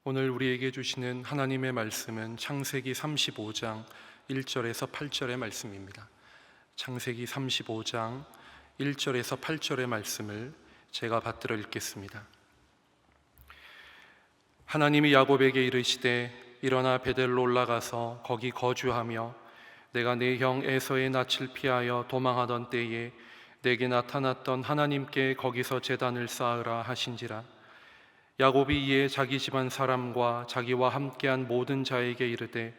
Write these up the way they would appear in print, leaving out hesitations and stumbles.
오늘 우리에게 주시는 하나님의 말씀은 창세기 35장 1절에서 8절의 말씀입니다. 창세기 35장 1절에서 8절의 말씀을 제가 받들어 읽겠습니다. 하나님이 야곱에게 이르시되 일어나 베델로 올라가서 거기 거주하며 내가 내 형 에서의 낯을 피하여 도망하던 때에 내게 나타났던 하나님께 거기서 제단을 쌓으라 하신지라. 야곱이 이에 자기 집안 사람과 자기와 함께한 모든 자에게 이르되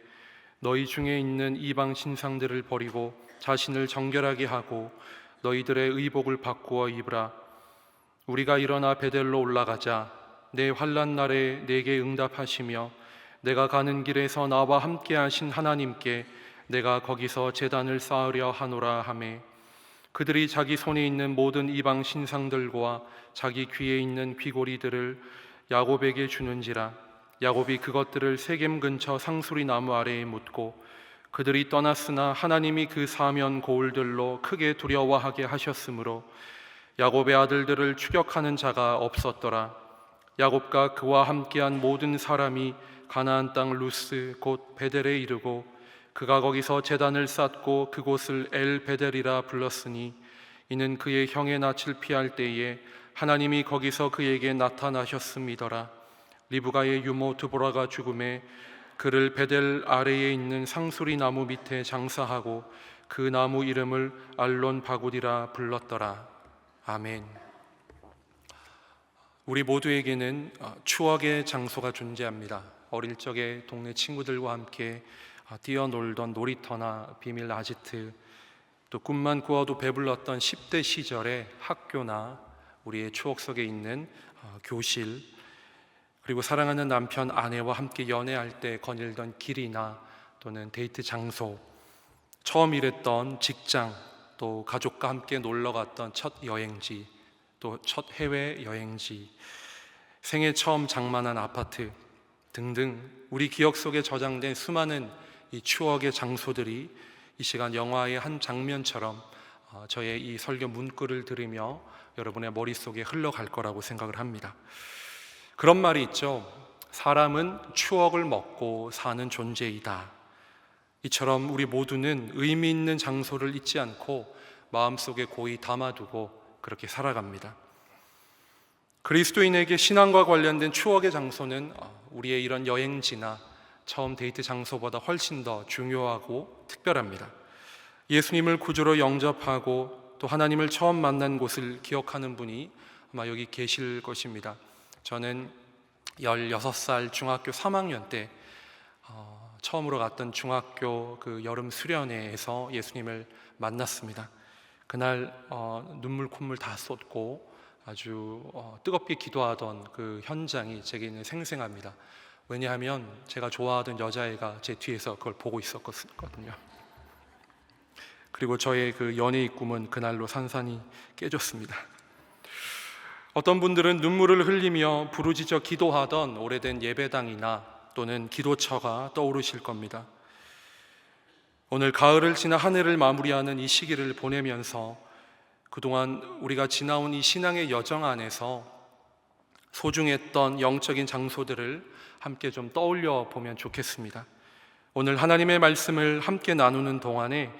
너희 중에 있는 이방 신상들을 버리고 자신을 정결하게 하고 너희들의 의복을 바꾸어 입으라. 우리가 일어나 베델로 올라가자. 내 환난 날에 내게 응답하시며 내가 가는 길에서 나와 함께 하신 하나님께 내가 거기서 제단을 쌓으려 하노라 하매, 그들이 자기 손에 있는 모든 이방 신상들과 자기 귀에 있는 귀고리들을 야곱에게 주는지라. 야곱이 그것들을 세겜 근처 상수리 나무 아래에 묻고 그들이 떠났으나 하나님이 그 사면 고울들로 크게 두려워하게 하셨으므로 야곱의 아들들을 추격하는 자가 없었더라. 야곱과 그와 함께한 모든 사람이 가나안 땅 루스 곧 베델에 이르고 그가 거기서 제단을 쌓고 그곳을 엘 베델이라 불렀으니 이는 그의 형의 낯을 피할 때에 하나님이 거기서 그에게 나타나셨음이더라. 리브가의 유모 드보라가 죽음에 그를 베델 아래에 있는 상수리 나무 밑에 장사하고 그 나무 이름을 알론 바굿이라 불렀더라. 아멘. 우리 모두에게는 추억의 장소가 존재합니다. 어릴 적에 동네 친구들과 함께 뛰어놀던 놀이터나 비밀 아지트, 또 꿈만 꾸어도 배불렀던 10대 시절의 학교나 우리의 추억 속에 있는 교실, 그리고 사랑하는 남편, 아내와 함께 연애할 때 거닐던 길이나 또는 데이트 장소, 처음 일했던 직장, 또 가족과 함께 놀러 갔던 첫 여행지, 또 첫 해외 여행지, 생애 처음 장만한 아파트 등등 우리 기억 속에 저장된 수많은 이 추억의 장소들이 이 시간 영화의 한 장면처럼 저의 이 설교 문구를 들으며 여러분의 머릿속에 흘러갈 거라고 생각을 합니다. 그런 말이 있죠. 사람은 추억을 먹고 사는 존재이다. 이처럼 우리 모두는 의미 있는 장소를 잊지 않고 마음속에 고이 담아두고 그렇게 살아갑니다. 그리스도인에게 신앙과 관련된 추억의 장소는 우리의 이런 여행지나 처음 데이트 장소보다 훨씬 더 중요하고 특별합니다. 예수님을 구주로 영접하고 또 하나님을 처음 만난 곳을 기억하는 분이 아마 여기 계실 것입니다. 저는 16살 중학교 3학년 때 처음으로 갔던 중학교 그 여름 수련회에서 예수님을 만났습니다. 그날 눈물 콧물 다 쏟고 아주 뜨겁게 기도하던 그 현장이 제게는 생생합니다. 왜냐하면 제가 좋아하던 여자애가 제 뒤에서 그걸 보고 있었거든요. 그리고 저의 그 연애의 꿈은 그날로 산산이 깨졌습니다. 어떤 분들은 눈물을 흘리며 부르짖어 기도하던 오래된 예배당이나 또는 기도처가 떠오르실 겁니다. 오늘 가을을 지나 한 해를 마무리하는 이 시기를 보내면서 그동안 우리가 지나온 이 신앙의 여정 안에서 소중했던 영적인 장소들을 함께 좀 떠올려 보면 좋겠습니다. 오늘 하나님의 말씀을 함께 나누는 동안에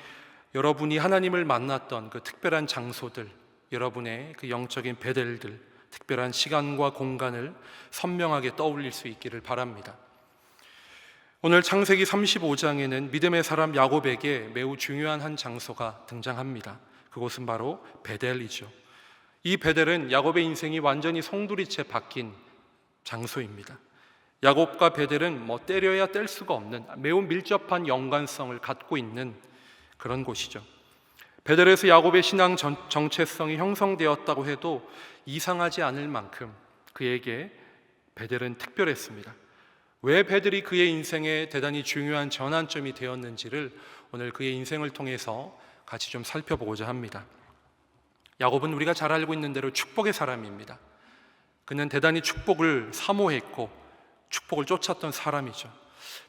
여러분이 하나님을 만났던 그 특별한 장소들, 여러분의 그 영적인 베델들, 특별한 시간과 공간을 선명하게 떠올릴 수 있기를 바랍니다. 오늘 창세기 35장에는 믿음의 사람 야곱에게 매우 중요한 한 장소가 등장합니다. 그곳은 바로 베델이죠. 이 베델은 야곱의 인생이 완전히 송두리째 바뀐 장소입니다. 야곱과 베델은 때려야 뗄 수가 없는 매우 밀접한 연관성을 갖고 있는 그런 곳이죠. 베델에서 야곱의 신앙 정체성이 형성되었다고 해도 이상하지 않을 만큼 그에게 베델은 특별했습니다. 왜 베델이 그의 인생에 대단히 중요한 전환점이 되었는지를 오늘 그의 인생을 통해서 같이 좀 살펴보고자 합니다. 야곱은 우리가 잘 알고 있는 대로 축복의 사람입니다. 그는 대단히 축복을 사모했고 축복을 쫓았던 사람이죠.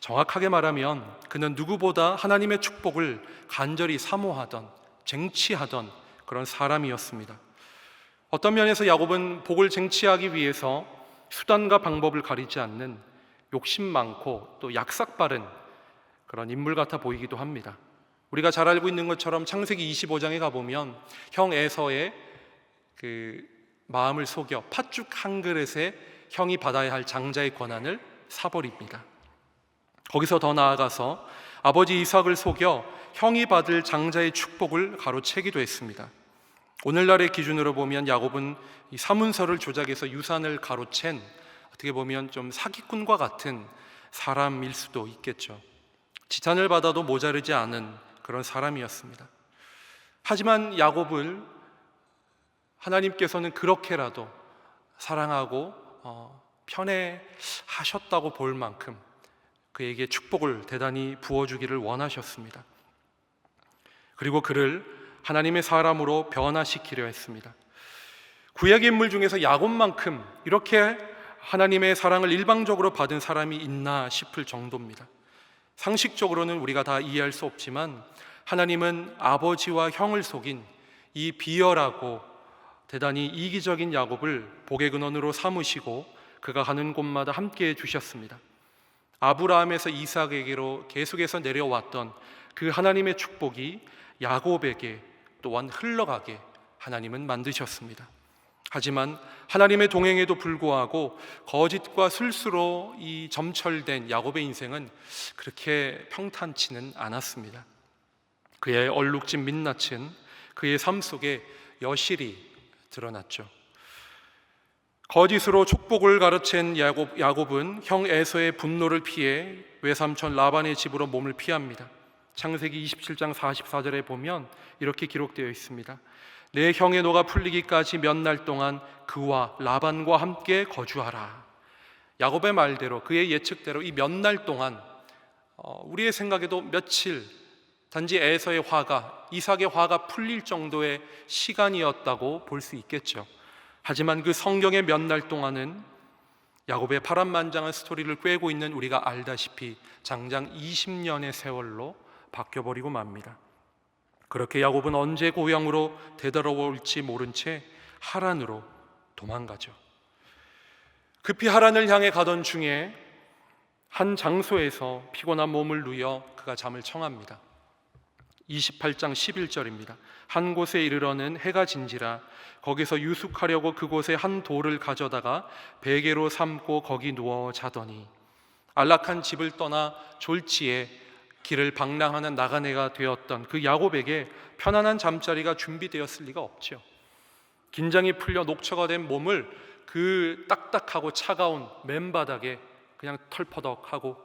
정확하게 말하면 그는 누구보다 하나님의 축복을 간절히 사모하던, 쟁취하던 그런 사람이었습니다. 어떤 면에서 야곱은 복을 쟁취하기 위해서 수단과 방법을 가리지 않는 욕심 많고 또 약삭 빠른 그런 인물 같아 보이기도 합니다. 우리가 잘 알고 있는 것처럼 창세기 25장에 가보면 형 에서의 그 마음을 속여 팥죽 한 그릇에 형이 받아야 할 장자의 권한을 사버립니다. 거기서 더 나아가서 아버지 이삭을 속여 형이 받을 장자의 축복을 가로채기도 했습니다. 오늘날의 기준으로 보면 야곱은 이 사문서를 조작해서 유산을 가로챈 어떻게 보면 좀 사기꾼과 같은 사람일 수도 있겠죠. 지탄을 받아도 모자르지 않은 그런 사람이었습니다. 하지만 야곱을 하나님께서는 그렇게라도 사랑하고 편애하셨다고 볼 만큼 그에게 축복을 대단히 부어주기를 원하셨습니다. 그리고 그를 하나님의 사람으로 변화시키려 했습니다. 구약의 인물 중에서 야곱만큼 이렇게 하나님의 사랑을 일방적으로 받은 사람이 있나 싶을 정도입니다. 상식적으로는 우리가 다 이해할 수 없지만 하나님은 아버지와 형을 속인 이 비열하고 대단히 이기적인 야곱을 복의 근원으로 삼으시고 그가 가는 곳마다 함께해 주셨습니다. 아브라함에서 이삭에게로 계속해서 내려왔던 그 하나님의 축복이 야곱에게 또한 흘러가게 하나님은 만드셨습니다. 하지만 하나님의 동행에도 불구하고 거짓과 술수로 이 점철된 야곱의 인생은 그렇게 평탄치는 않았습니다. 그의 얼룩진 민낯은 그의 삶 속에 여실히 드러났죠. 거짓으로 축복을 가로챈 야곱은 형 에서의 분노를 피해 외삼촌 라반의 집으로 몸을 피합니다. 창세기 27장 44절에 보면 이렇게 기록되어 있습니다. 내 형의 노가 풀리기까지 몇 날 동안 그와 라반과 함께 거주하라. 야곱의 말대로 그의 예측대로 이 몇 날 동안 우리의 생각에도 며칠 단지 에서의 화가 이삭의 화가 풀릴 정도의 시간이었다고 볼 수 있겠죠. 하지만 그 성경의 몇 날 동안은 야곱의 파란만장한 스토리를 꿰고 있는 우리가 알다시피 장장 20년의 세월로 바뀌어버리고 맙니다. 그렇게 야곱은 언제 고향으로 되돌아올지 모른 채 하란으로 도망가죠. 급히 하란을 향해 가던 중에 한 장소에서 피곤한 몸을 누여 그가 잠을 청합니다. 28장 11절입니다. 한 곳에 이르러는 해가 진지라 거기서 유숙하려고 그곳에 한 돌을 가져다가 베개로 삼고 거기 누워 자더니 안락한 집을 떠나 졸지에 길을 방랑하는 나그네가 되었던 그 야곱에게 편안한 잠자리가 준비되었을 리가 없죠. 긴장이 풀려 녹초가 된 몸을 그 딱딱하고 차가운 맨바닥에 그냥 털퍼덕하고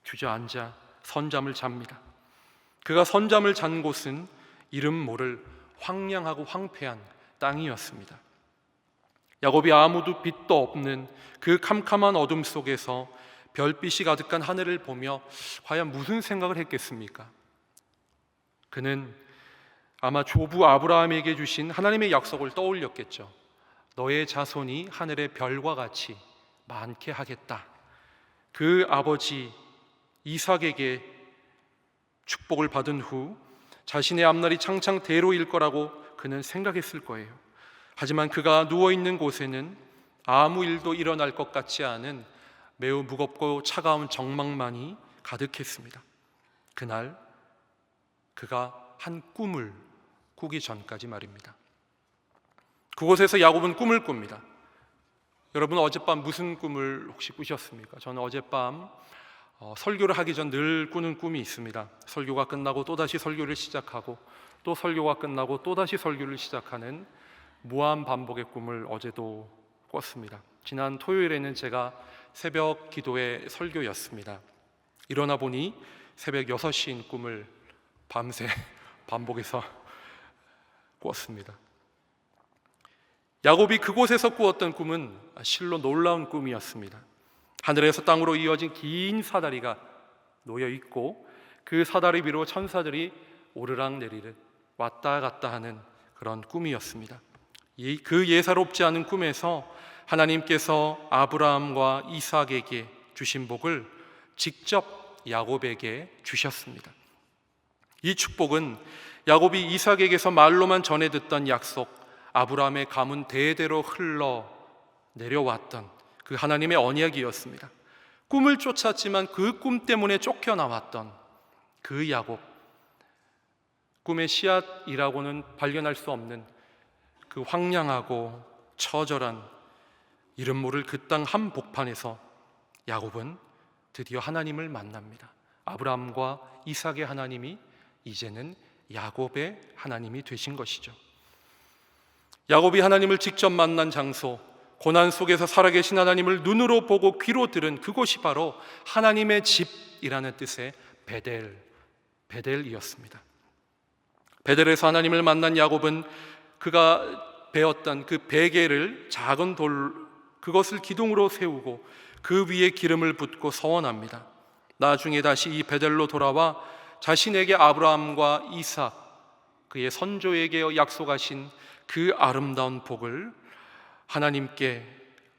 주저앉아 선잠을 잡니다. 그가 선잠을 잔 곳은 이름 모를 황량하고 황폐한 땅이었습니다. 야곱이 아무도 빛도 없는 그 캄캄한 어둠 속에서 별빛이 가득한 하늘을 보며 과연 무슨 생각을 했겠습니까? 그는 아마 조부 아브라함에게 주신 하나님의 약속을 떠올렸겠죠. 너의 자손이 하늘의 별과 같이 많게 하겠다. 그 아버지 이삭에게 축복을 받은 후 자신의 앞날이 창창 대로일 거라고 그는 생각했을 거예요. 하지만 그가 누워있는 곳에는 아무 일도 일어날 것 같지 않은 매우 무겁고 차가운 정막만이 가득했습니다. 그날 그가 한 꿈을 꾸기 전까지 말입니다. 그곳에서 야곱은 꿈을 꿉니다. 여러분 어젯밤 무슨 꿈을 혹시 꾸셨습니까? 저는 어젯밤 설교를 하기 전 늘 꾸는 꿈이 있습니다. 설교가 끝나고 또다시 설교를 시작하고 또 설교가 끝나고 또다시 설교를 시작하는 무한 반복의 꿈을 어제도 꿨습니다. 지난 토요일에는 제가 새벽 기도의 설교였습니다. 일어나 보니 새벽 6시인 꿈을 밤새 반복해서 꿨습니다. 야곱이 그곳에서 꾸었던 꿈은 실로 놀라운 꿈이었습니다. 하늘에서 땅으로 이어진 긴 사다리가 놓여 있고 그 사다리 위로 천사들이 오르락 내리락 왔다 갔다 하는 그런 꿈이었습니다. 그 예사롭지 않은 꿈에서 하나님께서 아브라함과 이삭에게 주신 복을 직접 야곱에게 주셨습니다. 이 축복은 야곱이 이삭에게서 말로만 전해 듣던 약속, 아브라함의 가문 대대로 흘러 내려왔던 그 하나님의 언약이었습니다. 꿈을 쫓았지만 그 꿈 때문에 쫓겨나왔던 그 야곱, 꿈의 씨앗이라고는 발견할 수 없는 그 황량하고 처절한 이름 모를 그 땅 한복판에서 야곱은 드디어 하나님을 만납니다. 아브라함과 이삭의 하나님이 이제는 야곱의 하나님이 되신 것이죠. 야곱이 하나님을 직접 만난 장소, 고난 속에서 살아계신 하나님을 눈으로 보고 귀로 들은 그곳이 바로 하나님의 집이라는 뜻의 베델이었습니다. 베델에서 하나님을 만난 야곱은 그가 베었던 그 베개를 작은 돌, 그것을 기둥으로 세우고 그 위에 기름을 붓고 서원합니다. 나중에 다시 이 베델로 돌아와 자신에게 아브라함과 이삭, 그의 선조에게 약속하신 그 아름다운 복을 하나님께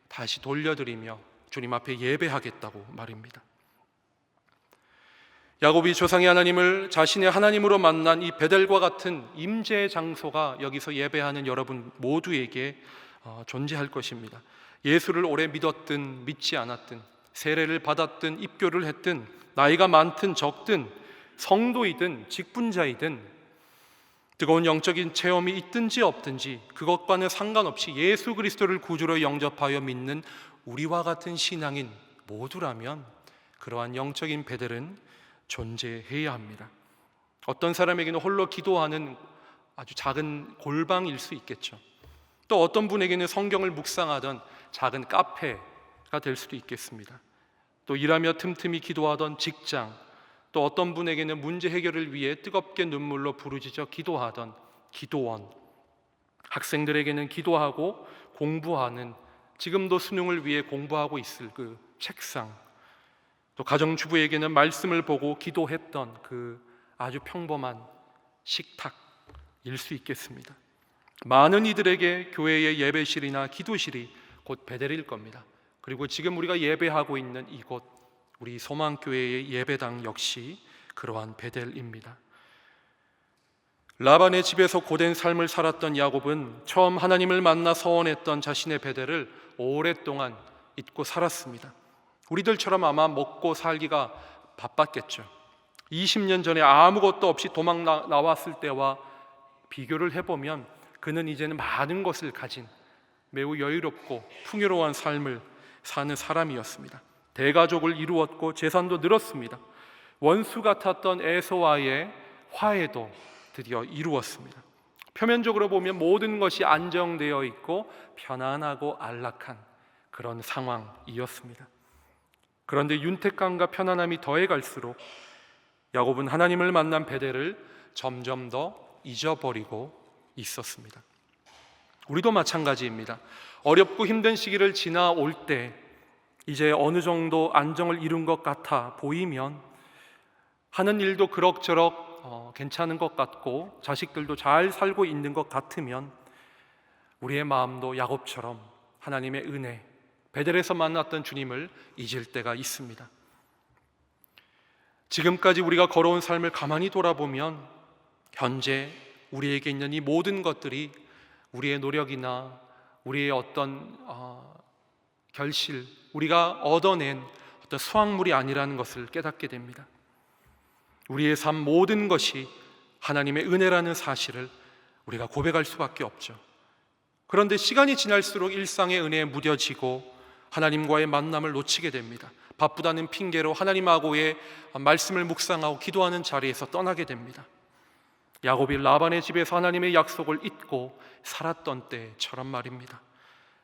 다시 돌려드리며 주님 앞에 예배하겠다고 말입니다. 야곱이 조상의 하나님을 자신의 하나님으로 만난 이 베델과 같은 임재의 장소가 여기서 예배하는 여러분 모두에게 존재할 것입니다. 예수를 오래 믿었든 믿지 않았든, 세례를 받았든 입교를 했든, 나이가 많든 적든, 성도이든 직분자이든, 뜨거운 영적인 체험이 있든지 없든지 그것과는 상관없이 예수 그리스도를 구주로 영접하여 믿는 우리와 같은 신앙인 모두라면 그러한 영적인 베델은 존재해야 합니다. 어떤 사람에게는 홀로 기도하는 아주 작은 골방일 수 있겠죠. 또 어떤 분에게는 성경을 묵상하던 작은 카페가 될 수도 있겠습니다. 또 일하며 틈틈이 기도하던 직장, 또 어떤 분에게는 문제 해결을 위해 뜨겁게 눈물로 부르짖어 기도하던 기도원, 학생들에게는 기도하고 공부하는, 지금도 수능을 위해 공부하고 있을 그 책상, 또 가정주부에게는 말씀을 보고 기도했던 그 아주 평범한 식탁일 수 있겠습니다. 많은 이들에게 교회의 예배실이나 기도실이 곧 베델일 겁니다. 그리고 지금 우리가 예배하고 있는 이곳, 우리 소망교회의 예배당 역시 그러한 베델입니다. 라반의 집에서 고된 삶을 살았던 야곱은 처음 하나님을 만나 서원했던 자신의 베델을 오랫동안 잊고 살았습니다. 우리들처럼 아마 먹고 살기가 바빴겠죠. 20년 전에 아무것도 없이 도망 나왔을 때와 비교를 해보면 그는 이제는 많은 것을 가진 매우 여유롭고 풍요로운 삶을 사는 사람이었습니다. 대가족을 이루었고 재산도 늘었습니다. 원수 같았던 에서와의 화해도 드디어 이루었습니다. 표면적으로 보면 모든 것이 안정되어 있고 편안하고 안락한 그런 상황이었습니다. 그런데 윤택감과 편안함이 더해갈수록 야곱은 하나님을 만난 베델을 점점 더 잊어버리고 있었습니다. 우리도 마찬가지입니다. 어렵고 힘든 시기를 지나올 때 이제 어느 정도 안정을 이룬 것 같아 보이면, 하는 일도 그럭저럭 괜찮은 것 같고 자식들도 잘 살고 있는 것 같으면 우리의 마음도 야곱처럼 하나님의 은혜, 베델에서 만났던 주님을 잊을 때가 있습니다. 지금까지 우리가 걸어온 삶을 가만히 돌아보면 현재 우리에게 있는 이 모든 것들이 우리의 노력이나 우리의 어떤 결실, 우리가 얻어낸 어떤 수확물이 아니라는 것을 깨닫게 됩니다. 우리의 삶 모든 것이 하나님의 은혜라는 사실을 우리가 고백할 수밖에 없죠. 그런데 시간이 지날수록 일상의 은혜에 무뎌지고 하나님과의 만남을 놓치게 됩니다. 바쁘다는 핑계로 하나님하고의 말씀을 묵상하고 기도하는 자리에서 떠나게 됩니다. 야곱이 라반의 집에서 하나님의 약속을 잊고 살았던 때처럼 말입니다.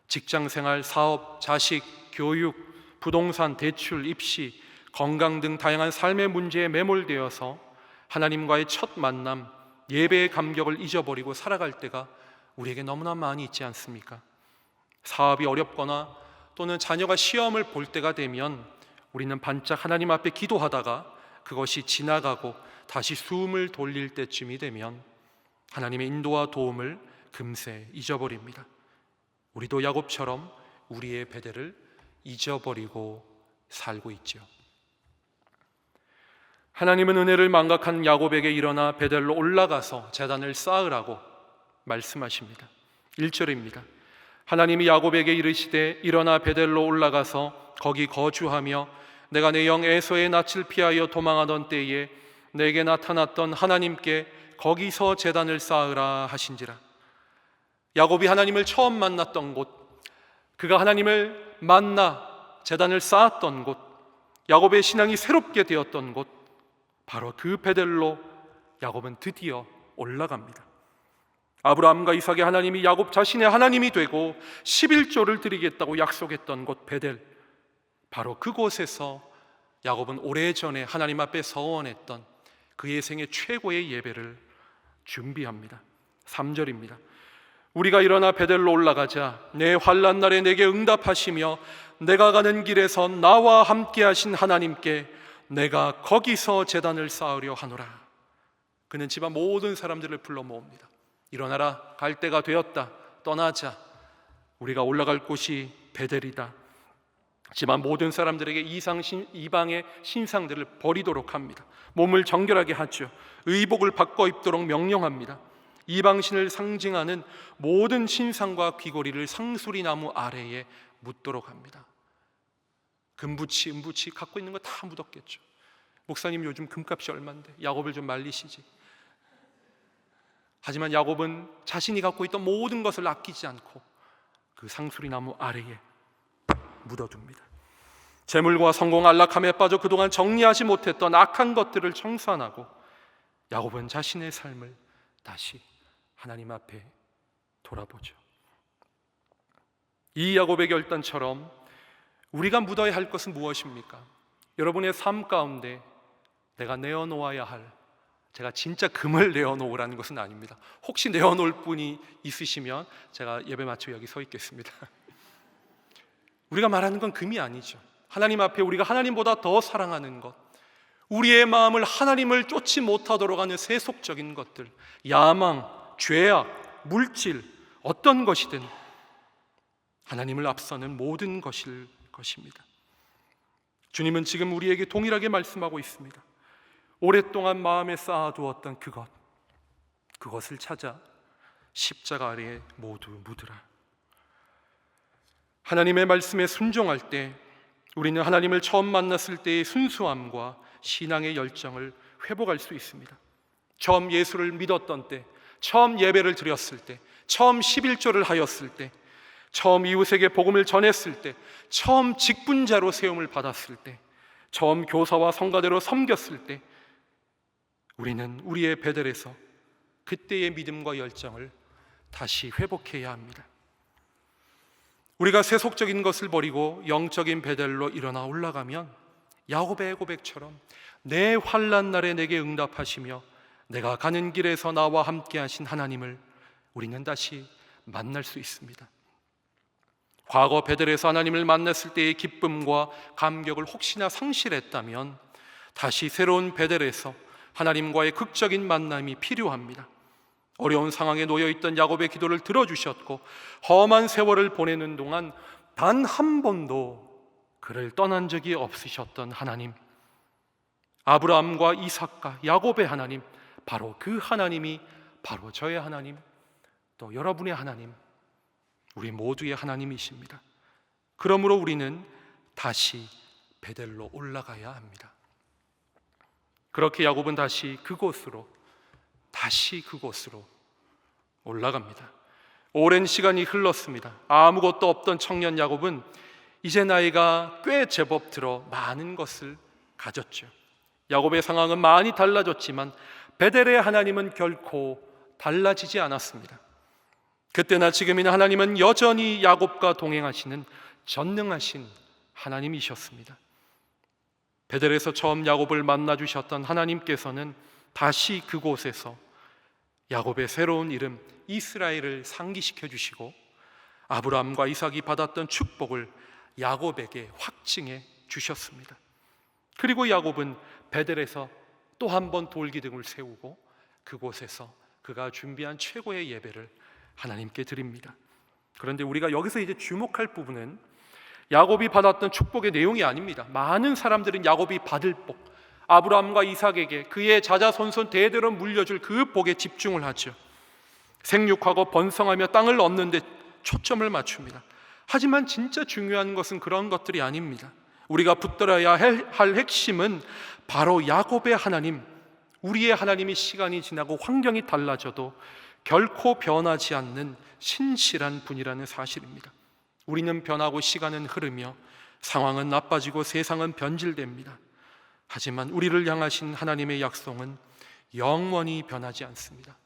직장생활, 사업, 자식, 교육, 부동산, 대출, 입시, 건강 등 다양한 삶의 문제에 매몰되어서 하나님과의 첫 만남, 예배의 감격을 잊어버리고 살아갈 때가 우리에게 너무나 많이 있지 않습니까? 사업이 어렵거나 또는 자녀가 시험을 볼 때가 되면 우리는 반짝 하나님 앞에 기도하다가 그것이 지나가고 다시 숨을 돌릴 때쯤이 되면 하나님의 인도와 도움을 금세 잊어버립니다. 우리도 야곱처럼 우리의 베델을 잊어버리고 살고 있죠. 하나님은 은혜를 망각한 야곱에게 일어나 베델로 올라가서 제단을 쌓으라고 말씀하십니다. 1절입니다. 하나님이 야곱에게 이르시되 일어나 베델로 올라가서 거기 거주하며 내가 내 영 에서의 낯을 피하여 도망하던 때에 내게 나타났던 하나님께 거기서 제단을 쌓으라 하신지라. 야곱이 하나님을 처음 만났던 곳, 그가 하나님을 만나 제단을 쌓았던 곳, 야곱의 신앙이 새롭게 되었던 곳, 바로 그 베델로 야곱은 드디어 올라갑니다. 아브라함과 이삭의 하나님이 야곱 자신의 하나님이 되고 11조를 드리겠다고 약속했던 곳 베델, 바로 그곳에서 야곱은 오래전에 하나님 앞에 서원했던 그의 생애 최고의 예배를 준비합니다. 3절입니다. 우리가 일어나 베델로 올라가자 내 환난 날에 내게 응답하시며 내가 가는 길에서 나와 함께 하신 하나님께 내가 거기서 제단을 쌓으려 하노라. 그는 집안 모든 사람들을 불러 모읍니다. 일어나라, 갈 때가 되었다, 떠나자. 우리가 올라갈 곳이 베델이다. 하지만 모든 사람들에게 이방의 신상들을 버리도록 합니다. 몸을 정결하게 하죠. 의복을 바꿔 입도록 명령합니다. 이방신을 상징하는 모든 신상과 귀고리를 상수리 나무 아래에 묻도록 합니다. 금부치, 은부치 갖고 있는 거 다 묻었겠죠. 목사님 요즘 금값이 얼만데 야곱을 좀 말리시지. 하지만 야곱은 자신이 갖고 있던 모든 것을 아끼지 않고 그 상수리 나무 아래에 묻어둡니다. 재물과 성공, 안락함에 빠져 그동안 정리하지 못했던 악한 것들을 청산하고 야곱은 자신의 삶을 다시 하나님 앞에 돌아보죠. 이 야곱의 결단처럼 우리가 묻어야 할 것은 무엇입니까? 여러분의 삶 가운데 내가 내어놓아야 할, 제가 진짜 금을 내어놓으라는 것은 아닙니다. 혹시 내어놓을 분이 있으시면 제가 예배 마치고 여기 서 있겠습니다. 우리가 말하는 건 금이 아니죠. 하나님 앞에 우리가 하나님보다 더 사랑하는 것, 우리의 마음을 하나님을 쫓지 못하도록 하는 세속적인 것들, 야망, 죄악, 물질, 어떤 것이든 하나님을 앞서는 모든 것일 것입니다. 주님은 지금 우리에게 동일하게 말씀하고 있습니다. 오랫동안 마음에 쌓아두었던 그것을 찾아 십자가 아래에 모두 묻으라. 하나님의 말씀에 순종할 때 우리는 하나님을 처음 만났을 때의 순수함과 신앙의 열정을 회복할 수 있습니다. 처음 예수를 믿었던 때, 처음 예배를 드렸을 때, 처음 11조를 하였을 때, 처음 이웃에게 복음을 전했을 때, 처음 직분자로 세움을 받았을 때, 처음 교사와 성가대로 섬겼을 때 우리는 우리의 베델에서 그때의 믿음과 열정을 다시 회복해야 합니다. 우리가 세속적인 것을 버리고 영적인 베델로 일어나 올라가면 야곱의 고백처럼 내 환난 날에 내게 응답하시며 내가 가는 길에서 나와 함께 하신 하나님을 우리는 다시 만날 수 있습니다. 과거 베델에서 하나님을 만났을 때의 기쁨과 감격을 혹시나 상실했다면 다시 새로운 베델에서 하나님과의 극적인 만남이 필요합니다. 어려운 상황에 놓여있던 야곱의 기도를 들어주셨고 험한 세월을 보내는 동안 단 한 번도 그를 떠난 적이 없으셨던 하나님, 아브라함과 이삭과 야곱의 하나님, 바로 그 하나님이 바로 저의 하나님, 또 여러분의 하나님, 우리 모두의 하나님이십니다. 그러므로 우리는 다시 베델로 올라가야 합니다. 그렇게 야곱은 다시 그곳으로 올라갑니다. 오랜 시간이 흘렀습니다. 아무것도 없던 청년 야곱은 이제 나이가 꽤 제법 들어 많은 것을 가졌죠. 야곱의 상황은 많이 달라졌지만 베델의 하나님은 결코 달라지지 않았습니다. 그때나 지금이나 하나님은 여전히 야곱과 동행하시는 전능하신 하나님이셨습니다. 베델에서 처음 야곱을 만나 주셨던 하나님께서는 다시 그곳에서 야곱의 새로운 이름 이스라엘을 상기시켜 주시고 아브라함과 이삭이 받았던 축복을 야곱에게 확증해 주셨습니다. 그리고 야곱은 베델에서 또 한 번 돌기둥을 세우고 그곳에서 그가 준비한 최고의 예배를 하나님께 드립니다. 그런데 우리가 여기서 이제 주목할 부분은 야곱이 받았던 축복의 내용이 아닙니다. 많은 사람들은 야곱이 받을 복, 아브라함과 이삭에게 그의 자자손손 대대로 물려줄 그 복에 집중을 하죠. 생육하고 번성하며 땅을 얻는 데 초점을 맞춥니다. 하지만 진짜 중요한 것은 그런 것들이 아닙니다. 우리가 붙들어야 할 핵심은 바로 야곱의 하나님, 우리의 하나님이 시간이 지나고 환경이 달라져도 결코 변하지 않는 신실한 분이라는 사실입니다. 우리는 변하고 시간은 흐르며 상황은 나빠지고 세상은 변질됩니다. 하지만 우리를 향하신 하나님의 약속은 영원히 변하지 않습니다.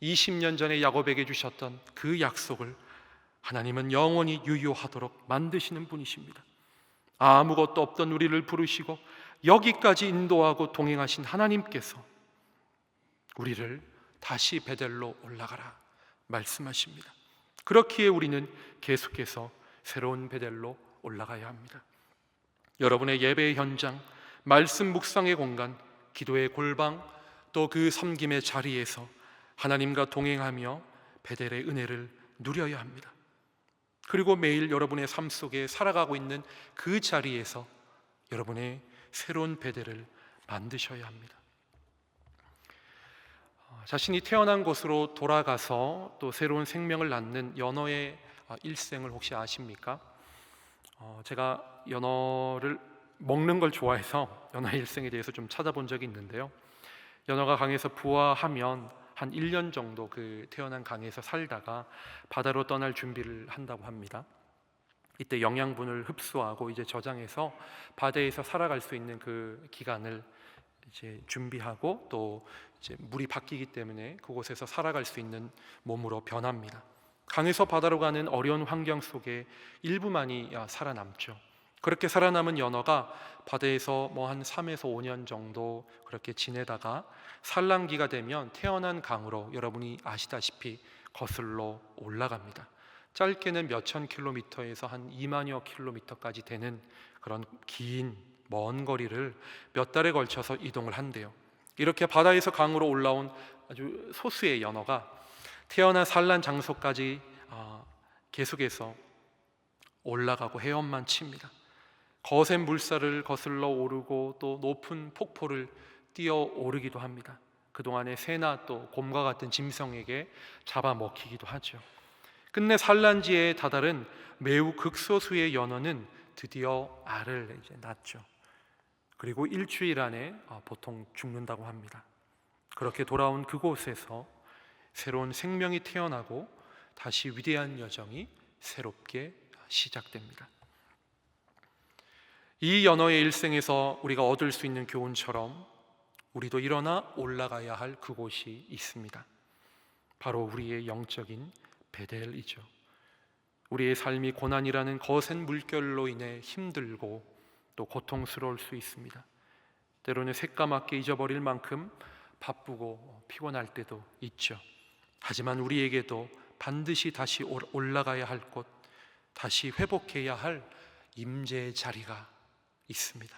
20년 전에 야곱에게 주셨던 그 약속을 하나님은 영원히 유효하도록 만드시는 분이십니다. 아무것도 없던 우리를 부르시고 여기까지 인도하고 동행하신 하나님께서 우리를 다시 베델로 올라가라 말씀하십니다. 그렇기에 우리는 계속해서 새로운 베델로 올라가야 합니다. 여러분의 예배의 현장, 말씀 묵상의 공간, 기도의 골방, 또 그 섬김의 자리에서 하나님과 동행하며 베델의 은혜를 누려야 합니다. 그리고 매일 여러분의 삶 속에 살아가고 있는 그 자리에서 여러분의 새로운 베델을 만드셔야 합니다. 자신이 태어난 곳으로 돌아가서 또 새로운 생명을 낳는 연어의 일생을 혹시 아십니까? 제가 연어를 먹는 걸 좋아해서 연어의 일생에 대해서 좀 찾아본 적이 있는데요. 연어가 강에서 부화하면 한 1년 정도 그 태어난 강에서 살다가 바다로 떠날 준비를 한다고 합니다. 이때 영양분을 흡수하고 이제 저장해서 바다에서 살아갈 수 있는 그 기간을 이제 준비하고 또 이제 물이 바뀌기 때문에 그곳에서 살아갈 수 있는 몸으로 변합니다. 강에서 바다로 가는 어려운 환경 속에 일부만이 살아남죠. 그렇게 살아남은 연어가 바다에서 한 3에서 5년 정도 그렇게 지내다가 산란기가 되면 태어난 강으로 여러분이 아시다시피 거슬러 올라갑니다. 짧게는 몇천 킬로미터에서 한 2만여 킬로미터까지 되는 그런 긴 먼 거리를 몇 달에 걸쳐서 이동을 한대요. 이렇게 바다에서 강으로 올라온 아주 소수의 연어가 태어난 산란 장소까지 계속해서 올라가고 헤엄만 칩니다. 거센 물살을 거슬러 오르고 또 높은 폭포를 뛰어 오르기도 합니다. 그동안에 새나 또 곰과 같은 짐승에게 잡아먹히기도 하죠. 끝내 산란지에 다다른 매우 극소수의 연어는 드디어 알을 이제 낳죠. 그리고 일주일 안에 보통 죽는다고 합니다. 그렇게 돌아온 그곳에서 새로운 생명이 태어나고 다시 위대한 여정이 새롭게 시작됩니다. 이 연어의 일생에서 우리가 얻을 수 있는 교훈처럼 우리도 일어나 올라가야 할 그곳이 있습니다. 바로 우리의 영적인 베델이죠. 우리의 삶이 고난이라는 거센 물결로 인해 힘들고 또 고통스러울 수 있습니다. 때로는 새까맣게 잊어버릴 만큼 바쁘고 피곤할 때도 있죠. 하지만 우리에게도 반드시 다시 올라가야 할 곳, 다시 회복해야 할 임재의 자리가 있습니다.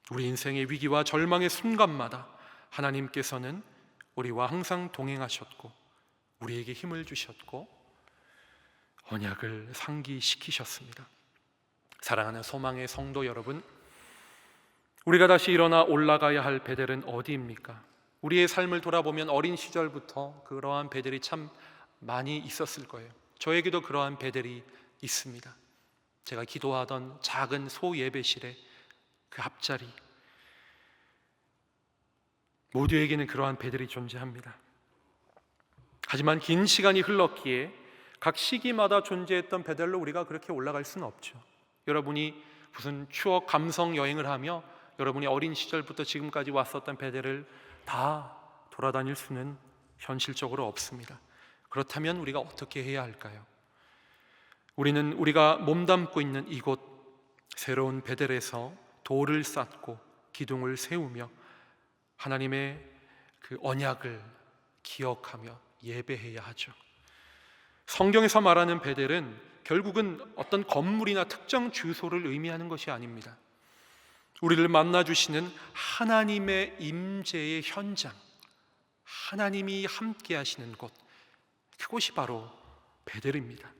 우리 인생의 위기와 절망의 순간마다 하나님께서는 우리와 항상 동행하셨고 우리에게 힘을 주셨고 언약을 상기시키셨습니다. 사랑하는 소망의 성도 여러분, 우리가 다시 일어나 올라가야 할 베델은 어디입니까? 우리의 삶을 돌아보면 어린 시절부터 그러한 베델이 참 많이 있었을 거예요. 저에게도 그러한 베델이 있습니다. 제가 기도하던 작은 소예배실의 그 앞자리, 모두에게는 그러한 베델이 존재합니다. 하지만 긴 시간이 흘렀기에 각 시기마다 존재했던 베델로 우리가 그렇게 올라갈 수는 없죠. 여러분이 무슨 추억 감성 여행을 하며 여러분이 어린 시절부터 지금까지 왔었던 베델을 다 돌아다닐 수는 현실적으로 없습니다. 그렇다면 우리가 어떻게 해야 할까요? 우리는 우리가 몸담고 있는 이곳 새로운 베델에서 돌을 쌓고 기둥을 세우며 하나님의 그 언약을 기억하며 예배해야 하죠. 성경에서 말하는 베델은 결국은 어떤 건물이나 특정 주소를 의미하는 것이 아닙니다. 우리를 만나주시는 하나님의 임재의 현장, 하나님이 함께 하시는 곳, 그곳이 바로 베델입니다.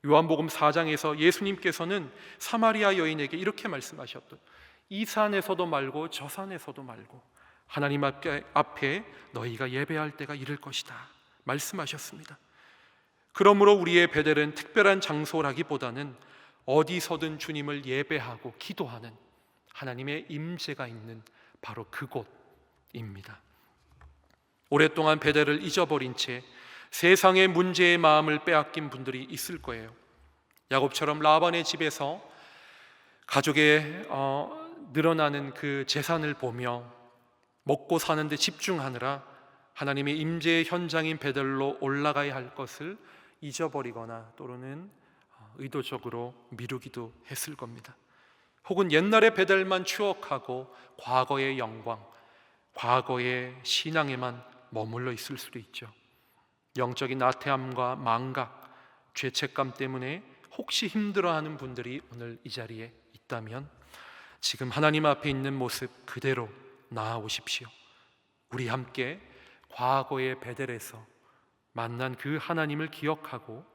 요한복음 4장에서 예수님께서는 사마리아 여인에게 이렇게 말씀하셨던, 이 산에서도 말고 저 산에서도 말고 하나님 앞에 너희가 예배할 때가 이를 것이다 말씀하셨습니다. 그러므로 우리의 베델은 특별한 장소라기보다는 어디서든 주님을 예배하고 기도하는 하나님의 임재가 있는 바로 그곳입니다. 오랫동안 베델을 잊어버린 채 세상의 문제의 마음을 빼앗긴 분들이 있을 거예요. 야곱처럼 라반의 집에서 가족의 늘어나는 그 재산을 보며 먹고 사는데 집중하느라 하나님의 임재의 현장인 베델로 올라가야 할 것을 잊어버리거나 또는 의도적으로 미루기도 했을 겁니다. 혹은 옛날의 베델만 추억하고 과거의 영광, 과거의 신앙에만 머물러 있을 수도 있죠. 영적인 나태함과 망각, 죄책감 때문에 혹시 힘들어하는 분들이 오늘 이 자리에 있다면 지금 하나님 앞에 있는 모습 그대로 나아오십시오. 우리 함께 과거의 베델에서 만난 그 하나님을 기억하고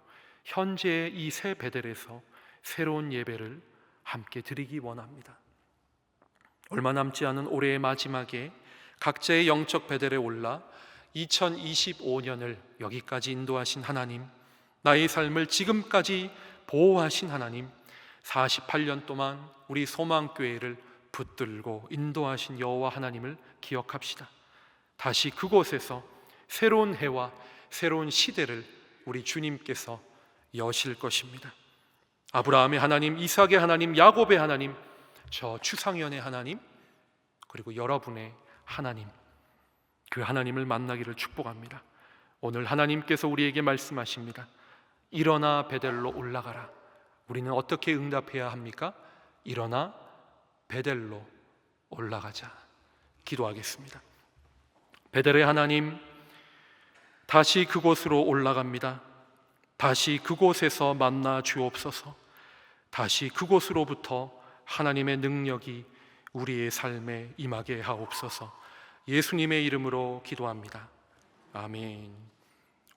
현재의 이 새 베델에서 새로운 예배를 함께 드리기 원합니다. 얼마 남지 않은 올해의 마지막에 각자의 영적 베델에 올라 2025년을 여기까지 인도하신 하나님, 나의 삶을 지금까지 보호하신 하나님, 48년 동안 우리 소망교회를 붙들고 인도하신 여호와 하나님을 기억합시다. 다시 그곳에서 새로운 해와 새로운 시대를 우리 주님께서 여실 것입니다. 아브라함의 하나님, 이삭의 하나님, 야곱의 하나님, 저 추상현의 하나님, 그리고 여러분의 하나님, 그 하나님을 만나기를 축복합니다. 오늘 하나님께서 우리에게 말씀하십니다. 일어나 베델로 올라가라. 우리는 어떻게 응답해야 합니까? 일어나 베델로 올라가자. 기도하겠습니다. 베델의 하나님, 다시 그곳으로 올라갑니다. 다시 그곳에서 만나 주옵소서. 다시 그곳으로부터 하나님의 능력이 우리의 삶에 임하게 하옵소서. 예수님의 이름으로 기도합니다. 아멘.